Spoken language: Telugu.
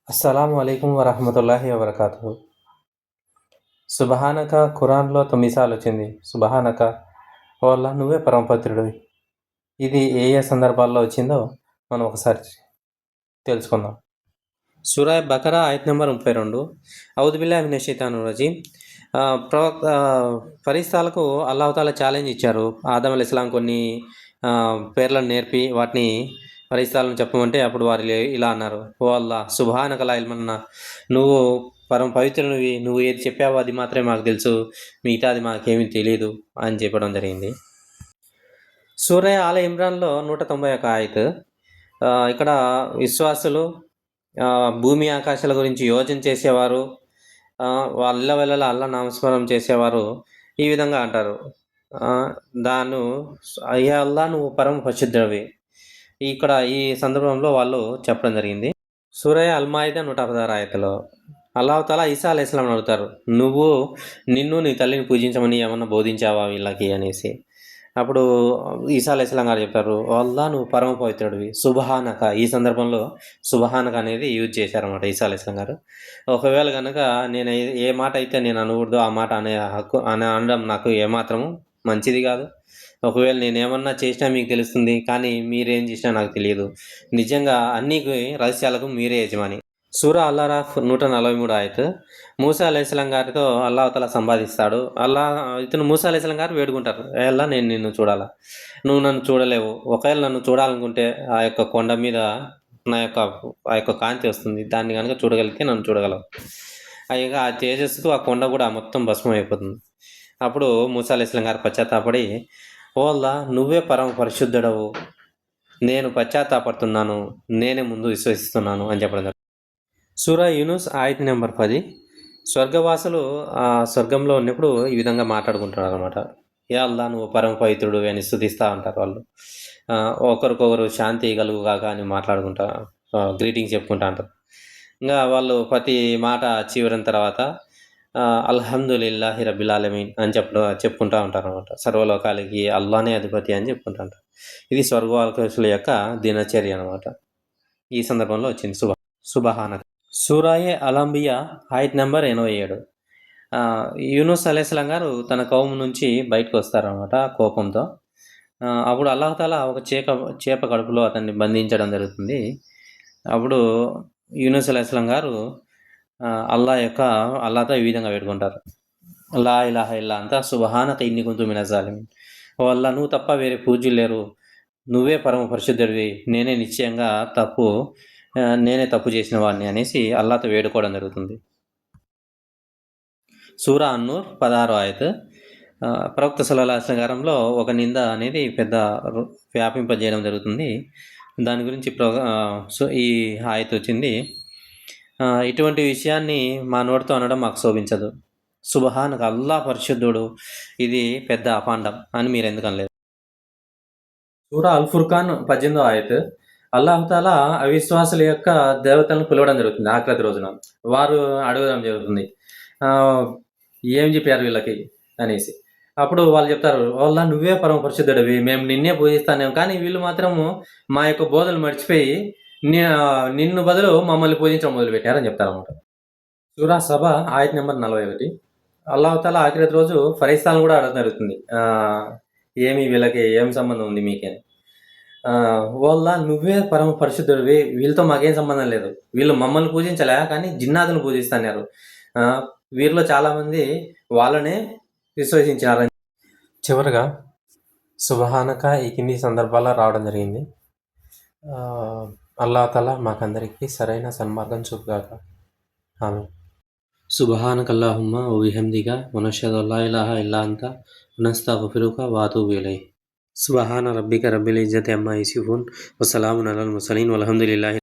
అస్సలాము అలైకుం వరహమతుల్లాహి వబర్కాతుహు. సుబహానక ఖురాన్‌లో 9 సార్లు వచ్చింది. సుబహానక ఓ అల్లా నువ్వే పరమపవిత్రుడివి. ఇది ఏ ఏ సందర్భాల్లో వచ్చిందో మనం ఒకసారి తెలుసుకుందాం. సూరా బకరా ఆయత్ నంబర్ 32. ఔజు బిల్లాహి మినష్ షైతానిర్ రజీమ్. ప్రవక్త ఫరిస్తాలకు అల్లాహ్ తాలా ఛాలెంజ్ ఇచ్చారు. ఆదం అలైహిస్సలాం కొన్ని పేర్లను నేర్పి వాటిని ఫరిస్తాలను చెప్పమంటే అప్పుడు వారు ఇలా అన్నారు: ఓ అల్లా సుబ్హానక లా ఇల్మ లనా, నువ్వు పరమ పవిత్రునివి, నువ్వు ఏది చెప్పావో అది మాత్రమే మాకు తెలుసు, మిగతాది మాకేమీ తెలియదు అని చెప్పడం జరిగింది. సూరా ఆల ఇమ్రాన్‌లో 191 ఆయత్. ఇక్కడ విశ్వాసులు భూమి ఆకాశాల గురించి యోచన చేసేవారు, వాళ్ళ వెళ్ళలా అల్లా నామస్మరణం చేసేవారు ఈ విధంగా అంటారు: దాను అయ్యా అల్లా నువ్వు పరమ పరిశుద్ధుడివి. ఇక్కడ ఈ సందర్భంలో వాళ్ళు చెప్పడం జరిగింది. సూరా అల్ మాయిదా 116 ఆయతలో అల్లాహ్ తాలా ఈసా అలైహిస్సలాంని అడుగుతారు: నువ్వు నిన్ను నీ తల్లిని పూజించమని ఏమన్నా బోధించావా వీళ్ళకి అనేసి. అప్పుడు ఈసా అలైహిస్సలాం గారు చెప్తారు: ఓ అల్లా నువ్వు పరమ పవిత్రుడివి. సుబ్హానక, ఈ సందర్భంలో సుబ్హానక అనేది యూజ్ చేశారన్నమాట ఈసా అలైహిస్సలాం గారు. ఒకవేళ కనుక నేను ఏ మాట అయితే నేను అనకూడదో ఆ మాట అనే హక్కు అనడం నాకు ఏమాత్రము మంచిది కాదు. ఒకవేళ నేనేమన్నా చేసినా మీకు తెలుస్తుంది, కానీ మీరేం చేసినా నాకు తెలియదు. నిజంగా అన్ని రహస్యాలకు మీరే యజమాని. సూరా అల్ అరాఫ్ 143 ఆయత్. మూసా అలైహిస్సలాం గారితో అల్లాహ్ తాలా సంవాదిస్తాడు. మూసా అలైహిస్సలాం గారు వేడుకుంటారు: ఏ అల్లా నేను నిన్ను చూడాలా, నువ్వు నన్ను చూడలేవు. ఒకవేళ నన్ను చూడాలనుకుంటే ఆ యొక్క కొండ మీద ఆ యొక్క కాంతి వస్తుంది, దాన్ని కనుక చూడగలిగితే నన్ను చూడగలవు. ఇక ఆ తేజస్సుకు ఆ కొండ కూడా మొత్తం భస్మం అయిపోతుంది. అప్పుడు మూసా అలైహిస్సలాం గారు పశ్చాత్తాపడి: ఓ అల్లా నువ్వే పరమ పరిశుద్ధుడవు, నేను పశ్చాత్తాపడుతున్నాను, నేనే ముందు విశ్వసిస్తున్నాను అని చెప్పడం జరిగింది. సూరా యూనుస్ ఆయత్ నెంబర్ 10. స్వర్గవాసులు స్వర్గంలో ఉన్నప్పుడు ఈ విధంగా మాట్లాడుకుంటున్నారు అనమాట: యా అల్లా నువ్వు పరమ పవిత్రుడు అని స్తుతిస్తూ ఉంటారు వాళ్ళు. ఒకరికొకరు శాంతి కలుగుగాక అని మాట్లాడుకుంటా గ్రీటింగ్స్ చెప్పుకుంటా ఉంటారు. ఇంకా వాళ్ళు ప్రతి మాట చివరిన తర్వాత అల్హమ్దులిల్లాహి రబ్బిల్ ఆలమీన్ అని చెప్పుకుంటూ ఉంటారు అనమాట. సర్వలోకాలకి అల్లానే అధిపతి అని చెప్పుకుంటూ ఉంటారు. ఇది స్వర్గవాసుల యొక్క దినచర్య అనమాట. ఈ సందర్భంలో వచ్చింది సుబహానక. సూరాయే అలంబియా ఆయత్ నెంబర్ 87. యూనుస్ అలైహిస్సలాం గారు తన కౌము నుంచి బయటకు వస్తారనమాట కోపంతో. అప్పుడు అల్లాహ్ తాలా ఒక చేప కడుపులో అతన్ని బంధించడం జరుగుతుంది. అప్పుడు యూనుస్ అలైహిస్సలాం గారు అల్లాహతో ఈ విధంగా వేడుకుంటారు: లా ఇలాహ ఇల్లా అంతా సుబ్హానక ఇన్ని కున్తు మినజ్ జాలిమీన్. ఓ అల్లా నువ్వు తప్ప వేరే పూజ్యులు లేరు, నువ్వే పరమ పరిశుద్ధుడివి, నేనే తప్పు చేసిన వాడిని అనేసి అల్లాహతో వేడుకోవడం జరుగుతుంది. సూరా అన్నూర్ 16 ఆయత్. ప్రవక్త సల్లల్లాహు అలైహి వసల్లంలో ఒక నింద అనేది పెద్ద వ్యాపింపజేయడం జరుగుతుంది. దాని గురించి ఈ ఆయత్ వచ్చింది: ఇటువంటి విషయాన్ని మా నోటితో అనడం మాకు శోభించదు. సుబ్హానక, అల్లాహ్ పరిశుద్ధుడు, ఇది పెద్ద అపాండం అని మీరు ఎందుకు అనలేదు. సూరా అల్ ఫుర్ఖాన్ 18 ఆయత్. అల్లాహ్ తాలా అవిశ్వాసుల యొక్క దేవతలను పిలవడం జరుగుతుంది ఆఖిరత్ రోజున. వారు అడగడం జరుగుతుంది: ఏం చెప్పారు వీళ్ళకి అనేసి. అప్పుడు వాళ్ళు చెప్తారు: అల్లా నువ్వే పరమ పరిశుద్ధుడివి, మేము నిన్నే పూజిస్తానేం, కానీ వీళ్ళు మాత్రము మా యొక్క బోధలు మర్చిపోయి నిన్ను బదులు మమ్మల్ని పూజించడం మొదలుపెట్టారని చెప్తారన్నమాట. సూరా సభ ఆయత్ నెంబర్ 41. అల్లాహ్ తాలా ఆఖిరత్ రోజు ఫరిస్తాలను కూడా అడగడం జరుగుతుంది: వీళ్ళకి ఏం సంబంధం ఉంది మీకని. వాళ్ళ నువ్వే పరమ పరిశుద్ధుడివి, వీళ్ళతో మాకేం సంబంధం లేదు, వీళ్ళు మమ్మల్ని పూజించలే కానీ జిన్నాదులను పూజిస్తున్నారు, వీరిలో చాలామంది వాళ్ళనే విశ్వసించారని. చివరగా సుబ్హానక ఈ కింది సందర్భాల్లో రావడం జరిగింది. అల్లాహ్ తాలా మాకందరికీ సరైన సన్మార్గం చూపుగాక. ఆమీన్. సుబ్హానక అల్లాహుమ్మా వ బిహమ్దిక వ నష్హదు అల్లా ఇలాహ ఇల్లా అంత నస్తగ్ఫిరుక వ అతూబు ఇలైక్. సుబ్హాన రబ్బిక రబ్బిల్ ఇజ్జతి అమ్మా యసిఫూన్ వ సలామున్ అలల్ ముర్సలీన్ వల్హమ్దులిల్లాహి